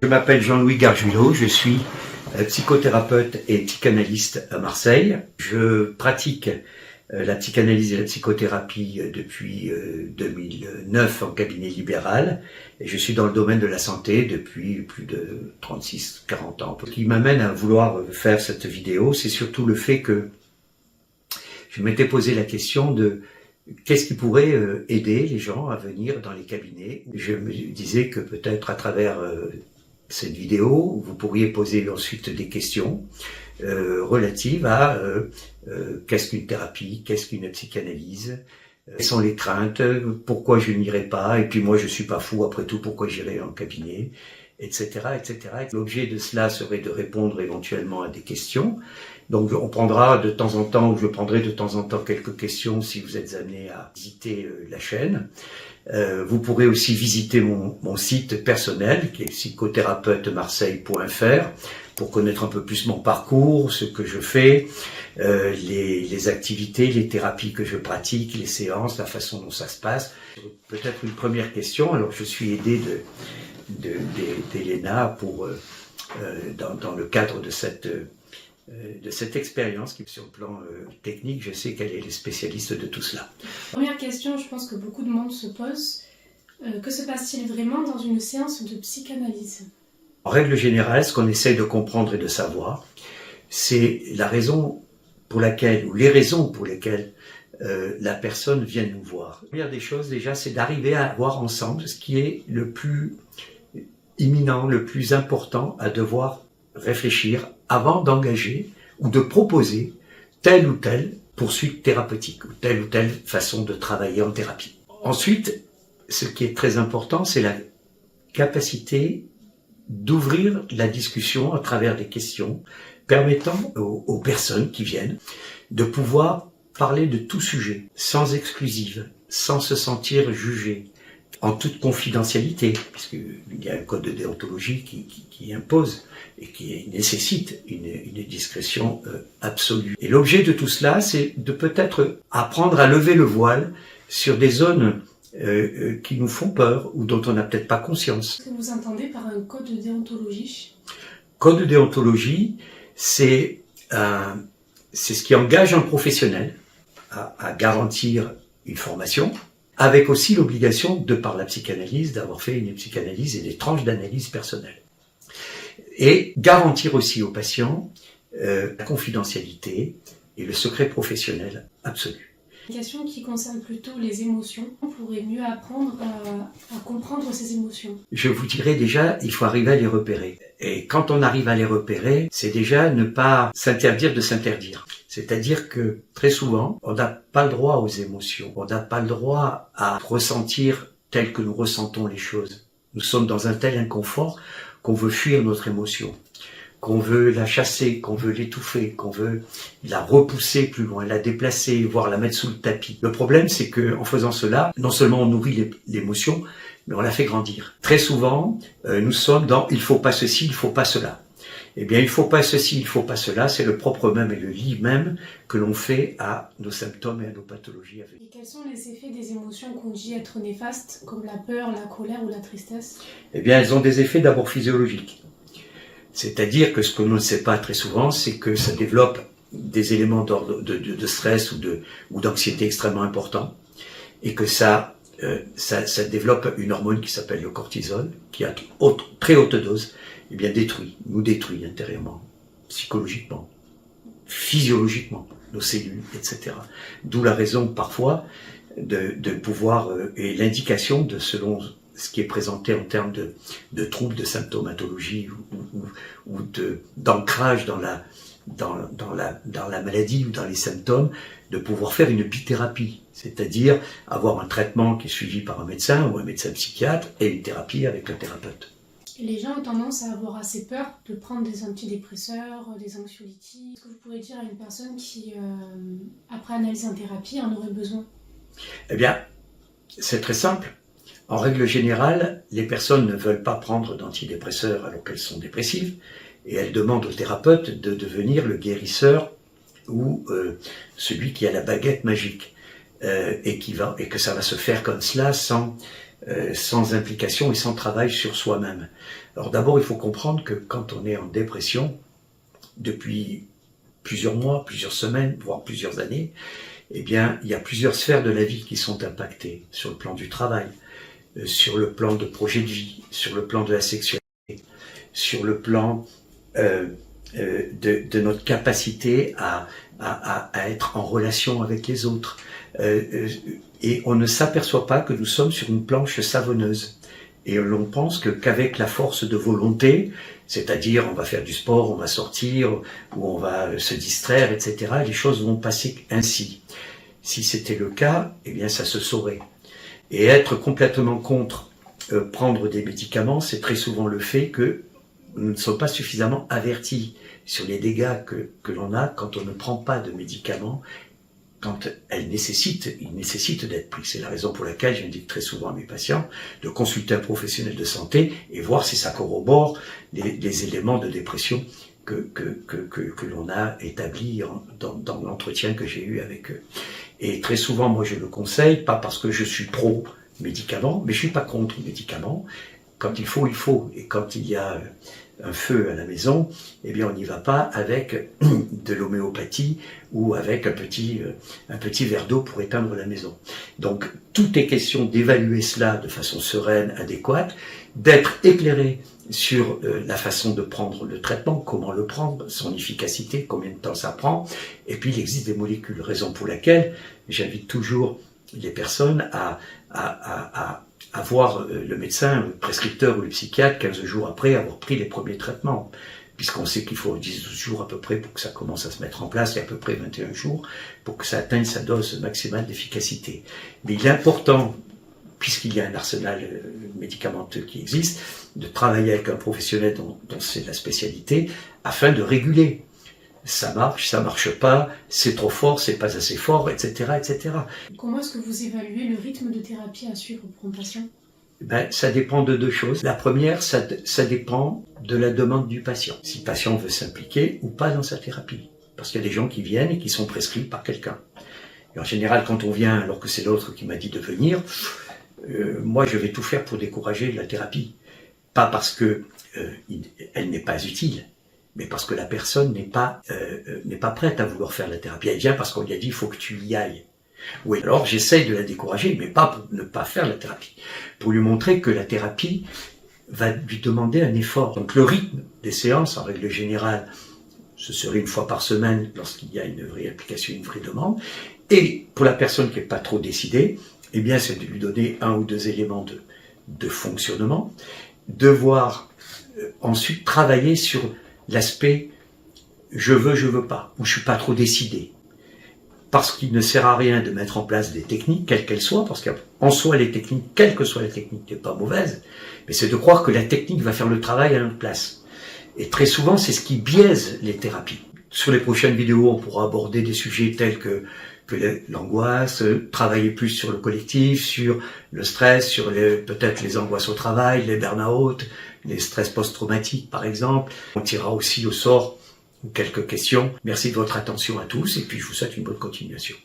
Je m'appelle Jean-Louis Garjulot, je suis psychothérapeute et psychanalyste à Marseille. Je pratique la psychanalyse et la psychothérapie depuis 2009 en cabinet libéral et je suis dans le domaine de la santé depuis plus de 36-40 ans. Ce qui m'amène à vouloir faire cette vidéo, c'est surtout le fait que je m'étais posé la question de qu'est-ce qui pourrait aider les gens à venir dans les cabinets. Je me disais que peut-être à travers cette vidéo, vous pourriez poser ensuite des questions relatives à qu'est-ce qu'une thérapie, qu'est-ce qu'une psychanalyse, quelles sont les craintes, pourquoi je n'irai pas, et puis moi je suis pas fou après tout, pourquoi j'irai en cabinet, etc., etc. L'objet de cela serait de répondre éventuellement à des questions. Donc on prendra de temps en temps, ou je prendrai de temps en temps quelques questions si vous êtes amené à visiter la chaîne. Vous pourrez aussi visiter mon site personnel qui est psychothérapeute-marseille.fr pour connaître un peu plus mon parcours, ce que je fais, les activités, les thérapies que je pratique, les séances, la façon dont ça se passe. Peut-être une première question. Alors je suis aidé d'Elena pour dans le cadre de cette expérience qui, sur le plan technique, je sais qu'elle est le spécialiste de tout cela. Première question, je pense que beaucoup de monde se pose. Que se passe-t-il vraiment dans une séance de psychanalyse ? En règle générale, ce qu'on essaye de comprendre et de savoir, c'est la raison pour laquelle, ou les raisons pour lesquelles la personne vient nous voir. La première des choses, déjà, c'est d'arriver à voir ensemble ce qui est le plus imminent, le plus important à devoir réfléchir avant d'engager ou de proposer telle ou telle poursuite thérapeutique ou telle façon de travailler en thérapie. Ensuite, ce qui est très important, c'est la capacité d'ouvrir la discussion à travers des questions permettant aux personnes qui viennent de pouvoir parler de tout sujet, sans exclusive, sans se sentir jugé, en toute confidentialité, puisqu'il y a un code de déontologie qui impose et qui nécessite une discrétion absolue. Et l'objet de tout cela, c'est de peut-être apprendre à lever le voile sur des zones qui nous font peur ou dont on n'a peut-être pas conscience. Qu'est-ce que vous entendez par un code de déontologie ? Code de déontologie, c'est ce qui engage un professionnel à garantir une formation, avec aussi l'obligation, de par la psychanalyse, d'avoir fait une psychanalyse et des tranches d'analyse personnelle. Et garantir aussi aux patients la confidentialité et le secret professionnel absolu. Une question qui concerne plutôt les émotions. On pourrait mieux apprendre à comprendre ces émotions. Je vous dirais déjà, il faut arriver à les repérer. Et quand on arrive à les repérer, c'est déjà ne pas s'interdire de s'interdire. C'est-à-dire que très souvent, on n'a pas le droit aux émotions. On n'a pas le droit à ressentir tel que nous ressentons les choses. Nous sommes dans un tel inconfort qu'on veut fuir notre émotion, qu'on veut la chasser, qu'on veut l'étouffer, qu'on veut la repousser plus loin, la déplacer, voire la mettre sous le tapis. Le problème, c'est que en faisant cela, non seulement on nourrit l'émotion, mais on la fait grandir. Très souvent, nous sommes dans « il faut pas ceci, il faut pas cela ». Eh bien, il faut pas ceci, il faut pas cela, c'est le propre même et le lit même que l'on fait à nos symptômes et à nos pathologies à venir. Et quels sont les effets des émotions qu'on dit être néfastes, comme la peur, la colère ou la tristesse ? Eh bien, elles ont des effets d'abord physiologiques. C'est-à-dire que ce que l'on ne sait pas très souvent, c'est que ça développe des éléments de stress ou d'anxiété extrêmement importants et que ça développe une hormone qui s'appelle le cortisol, qui à très haute dose nous détruit intérieurement, psychologiquement, physiologiquement, nos cellules, etc. D'où la raison parfois de pouvoir et l'indication de selon ce qui est présenté en termes de troubles de symptomatologie ou d'ancrage dans la maladie ou dans les symptômes, de pouvoir faire une bithérapie, c'est-à-dire avoir un traitement qui est suivi par un médecin ou un médecin psychiatre et une thérapie avec un thérapeute. Les gens ont tendance à avoir assez peur de prendre des antidépresseurs, des anxiolytiques. Est-ce que vous pourriez dire à une personne qui, après analyse en thérapie, en aurait besoin ? Eh bien, c'est très simple. En règle générale, les personnes ne veulent pas prendre d'antidépresseurs alors qu'elles sont dépressives et elles demandent au thérapeute de devenir le guérisseur ou celui qui a la baguette magique et que ça va se faire comme cela sans sans implication et sans travail sur soi-même. Alors d'abord, il faut comprendre que quand on est en dépression, depuis plusieurs mois, plusieurs semaines, voire plusieurs années, eh bien, il y a plusieurs sphères de la vie qui sont impactées, sur le plan du travail, sur le plan de projet de vie, sur le plan de la sexualité, sur le plan de notre capacité à être en relation avec les autres. Et on ne s'aperçoit pas que nous sommes sur une planche savonneuse. Et l'on pense qu'avec la force de volonté, c'est-à-dire on va faire du sport, on va sortir, ou on va se distraire, etc., les choses vont passer ainsi. Si c'était le cas, eh bien ça se saurait. Et être complètement contre prendre des médicaments, c'est très souvent le fait que nous ne sommes pas suffisamment avertis sur les dégâts que l'on a quand on ne prend pas de médicaments, quand il nécessite d'être pris. C'est la raison pour laquelle j'indique très souvent à mes patients de consulter un professionnel de santé et voir si ça corrobore les éléments de dépression que l'on a établis dans l'entretien que j'ai eu avec eux. Et très souvent, moi je le conseille, pas parce que je suis pro médicaments, mais je suis pas contre les médicaments. Quand il faut, il faut. Et quand il y a un feu à la maison, eh bien on n'y va pas avec de l'homéopathie ou avec un petit verre d'eau pour éteindre la maison. Donc tout est question d'évaluer cela de façon sereine, adéquate, d'être éclairé sur la façon de prendre le traitement, comment le prendre, son efficacité, combien de temps ça prend, et puis il existe des molécules, raison pour laquelle j'invite toujours les personnes à voir le médecin, le prescripteur ou le psychiatre 15 jours après avoir pris les premiers traitements, puisqu'on sait qu'il faut 10-12 jours à peu près pour que ça commence à se mettre en place, et à peu près 21 jours pour que ça atteigne sa dose maximale d'efficacité. Mais il est important, puisqu'il y a un arsenal médicamenteux qui existe, de travailler avec un professionnel dont c'est la spécialité, afin de réguler. Ça marche pas, c'est trop fort, c'est pas assez fort, etc., etc. Comment est-ce que vous évaluez le rythme de thérapie à suivre pour un patient ? Ça dépend de deux choses. La première, ça dépend de la demande du patient. Si le patient veut s'impliquer ou pas dans sa thérapie. Parce qu'il y a des gens qui viennent et qui sont prescrits par quelqu'un. Et en général, quand on vient alors que c'est l'autre qui m'a dit de venir, moi je vais tout faire pour décourager la thérapie. Pas parce que elle n'est pas utile, mais parce que la personne n'est pas prête à vouloir faire la thérapie. Elle vient parce qu'on lui a dit il faut que tu y ailles. Oui, alors j'essaye de la décourager, mais pas pour ne pas faire la thérapie. Pour lui montrer que la thérapie va lui demander un effort. Donc le rythme des séances, en règle générale, ce serait une fois par semaine lorsqu'il y a une vraie application, une vraie demande. Et pour la personne qui n'est pas trop décidée, eh bien c'est de lui donner un ou deux éléments de fonctionnement, devoir ensuite travailler sur l'aspect je veux pas, ou je suis pas trop décidé. Parce qu'il ne sert à rien de mettre en place des techniques, quelles qu'elles soient, parce qu'en soi, les techniques, quelle que soit la technique, n'est pas mauvaise, mais c'est de croire que la technique va faire le travail à notre place. Et très souvent, c'est ce qui biaise les thérapies. Sur les prochaines vidéos, on pourra aborder des sujets tels que l'angoisse, travailler plus sur le collectif, sur le stress, sur peut-être les angoisses au travail, les burn-out, les stress post-traumatiques par exemple. On tirera aussi au sort quelques questions. Merci de votre attention à tous et puis je vous souhaite une bonne continuation.